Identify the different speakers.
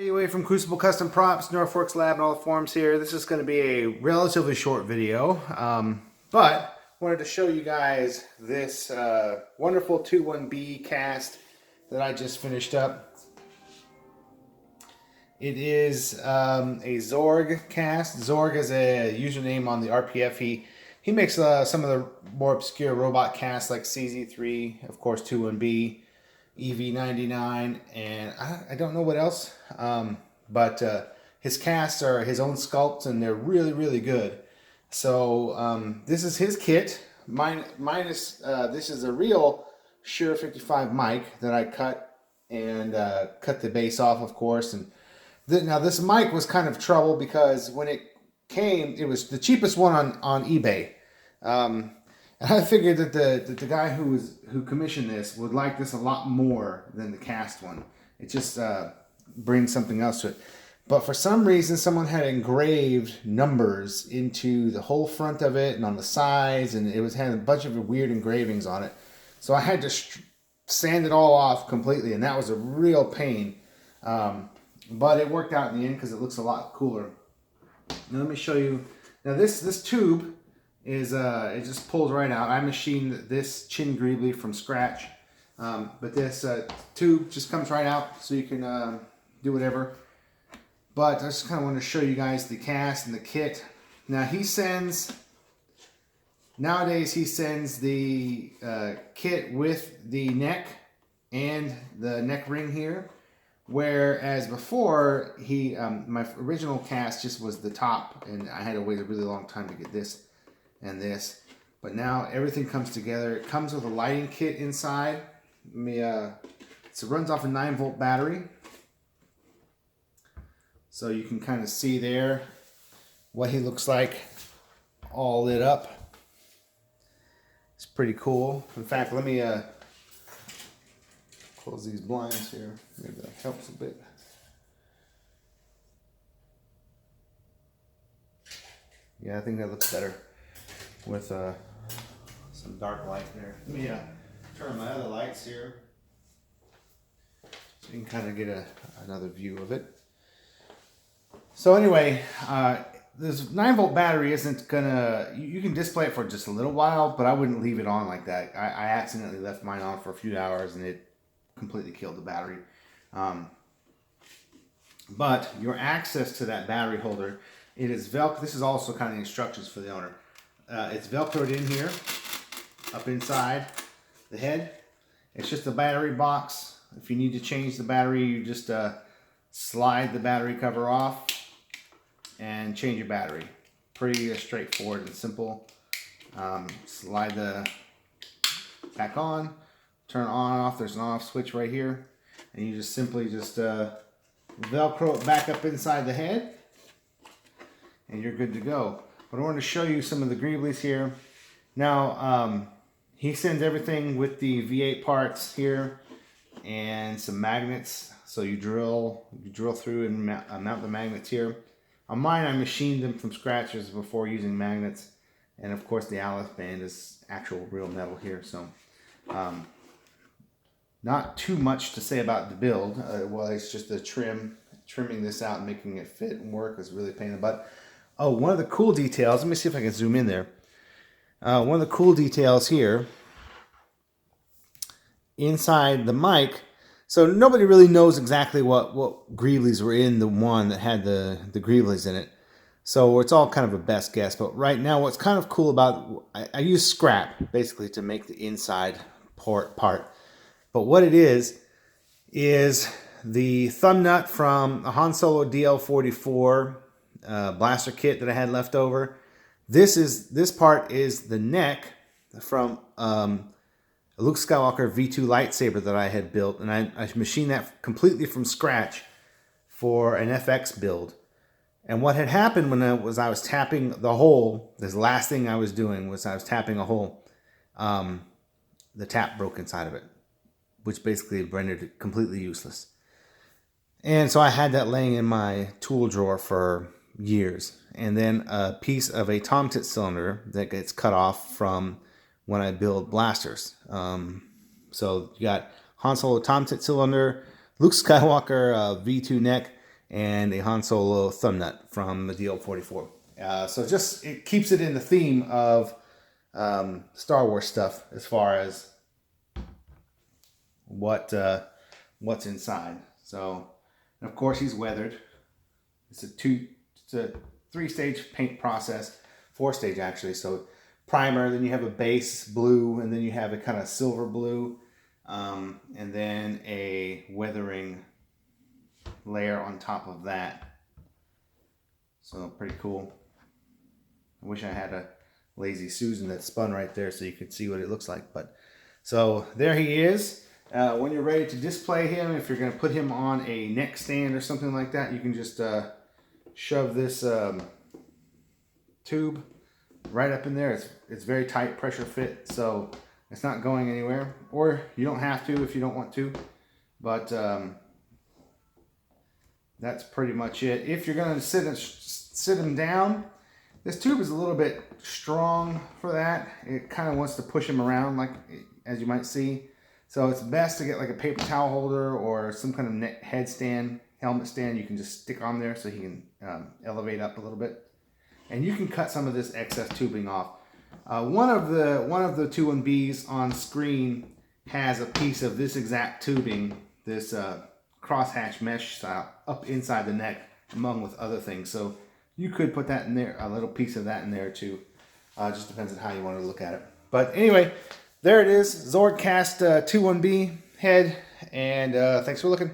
Speaker 1: Anyway, from Crucible Custom Props, Northworks Lab, and all the forums here. This is going to be a relatively short video, but wanted to show you guys this wonderful 2-1B cast that I just finished up. It is a Zorg cast. Zorg is a username on the RPF. He makes some of the more obscure robot casts like CZ3, of course 2-1B, EV99, and I don't know what else. But his casts are his own sculpts, and they're really, really good. So this is his kit. Mine is this is a real Shure 55 mic that I cut and cut the base off, of course. And now this mic was kind of trouble because when it came, it was the cheapest one on eBay. And I figured that the guy who commissioned this would like this a lot more than the cast one. It just brings something else to it. But for some reason, someone had engraved numbers into the whole front of it and on the sides, and it had a bunch of weird engravings on it. So I had to sand it all off completely, and that was a real pain. But it worked out in the end because it looks a lot cooler. Now let me show you. Now this tube is it just pulls right out. I machined this chin greebly from scratch, but this tube just comes right out, so you can do whatever. But I just kind of want to show you guys the cast and the kit. Now nowadays he sends the kit with the neck and the neck ring here, whereas before my original cast just was the top, and I had to wait a really long time to get this and this. But now everything comes together. It comes with a lighting kit inside. So it runs off a 9-volt battery. So you can kind of see there what he looks like all lit up. It's pretty cool. In fact, let me close these blinds here. Maybe that helps a bit. Yeah, I think that looks better with some dark light there. Let me turn my other lights here so you can kind of get another view of it. So anyway, this 9-volt battery isn't gonna, you can display it for just a little while, but I wouldn't leave it on like that. I accidentally left mine on for a few hours and it completely killed the battery. But your access to that battery holder, it is Velcro. This is also kind of the instructions for the owner. It's Velcroed in here, up inside the head. It's just a battery box. If you need to change the battery, you just slide the battery cover off and change your battery. Pretty straightforward and simple. Slide the back on, turn it on and off. There's an on-off switch right here, and you just simply Velcro it back up inside the head, and you're good to go. But I wanted to show you some of the greeblies here. Now, he sends everything with the V8 parts here and some magnets. So you drill through and mount the magnets here. On mine, I machined them from scratch before using magnets. And of course, the Alice band is actual real metal here. So not too much to say about the build. Well, it's just the trimming this out and making it fit and work is really a pain in the butt. Oh, one of the cool details, let me see if I can zoom in there. One of the cool details here, inside the mic, so nobody really knows exactly what greeblies were in the one that had the greeblies in it. So it's all kind of a best guess. But right now, what's kind of cool about, I use scrap basically to make the inside part. But what it is the thumb nut from a Han Solo DL44 blaster kit that I had left over. This part is the neck from a Luke Skywalker V2 lightsaber that I had built, and I machined that completely from scratch for an FX build. And what had happened when I was tapping the hole, this last thing I was doing was I was tapping a hole. The tap broke inside of it, which basically rendered it completely useless. And so I had that laying in my tool drawer for years. And then a piece of a Tomtit cylinder that gets cut off from when I build blasters. So you got Han Solo Tomtit cylinder, Luke Skywalker V2 neck, and a Han Solo thumb nut from the DL44. So just it keeps it in the theme of Star Wars stuff as far as what's inside. So, and of course, he's weathered. It's a 3-stage paint process, 4-stage actually. So primer, then you have a base blue, and then you have a kind of silver blue, and then a weathering layer on top of that. So pretty cool. I wish I had a Lazy Susan that spun right there so you could see what it looks like. But so there he is. When you're ready to display him, if you're going to put him on a neck stand or something like that, you can just shove this tube right up in there. It's very tight, pressure fit, so it's not going anywhere. Or you don't have to if you don't want to. But that's pretty much it. If you're going to sit him down, this tube is a little bit strong for that. It kind of wants to push him around, like as you might see. So it's best to get like a paper towel holder or some kind of neck headstand, helmet stand you can just stick on there so he can elevate up a little bit. And you can cut some of this excess tubing off. One of the 2-1Bs on screen has a piece of this exact tubing, this crosshatch mesh style, up inside the neck, among with other things. So you could put that in there, a little piece of that in there too. Just depends on how you want to look at it. But anyway, there it is, Zorg Cast 2-1B head, and thanks for looking.